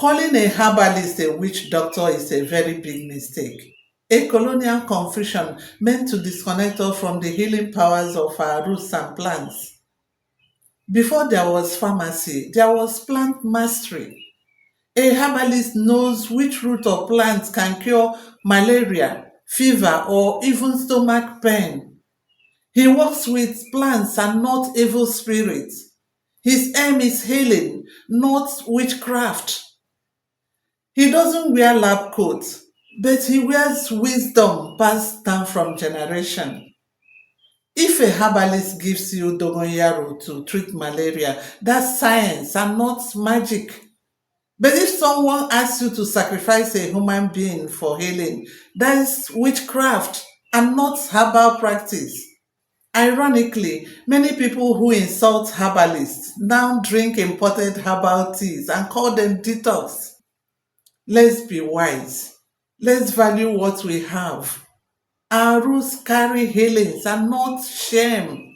Calling a herbalist a witch doctor is a very big mistake. A colonial confusion meant to disconnect us from the healing powers of our roots and plants. Before there was pharmacy, there was plant mastery. A herbalist knows which root or plant can cure malaria, fever, or even stomach pain. He works with plants and not evil spirits. His aim is healing, not witchcraft. He doesn't wear lab coats, but he wears wisdom passed down from generation. If a herbalist gives you dongoyaro to treat malaria, that's science and not magic. But if someone asks you to sacrifice a human being for healing, that's witchcraft and not herbal practice. Ironically, many people who insult herbalists now drink imported herbal teas and call them detox. Let's be wise. Let's value what we have. Our roots carry healings and not shame.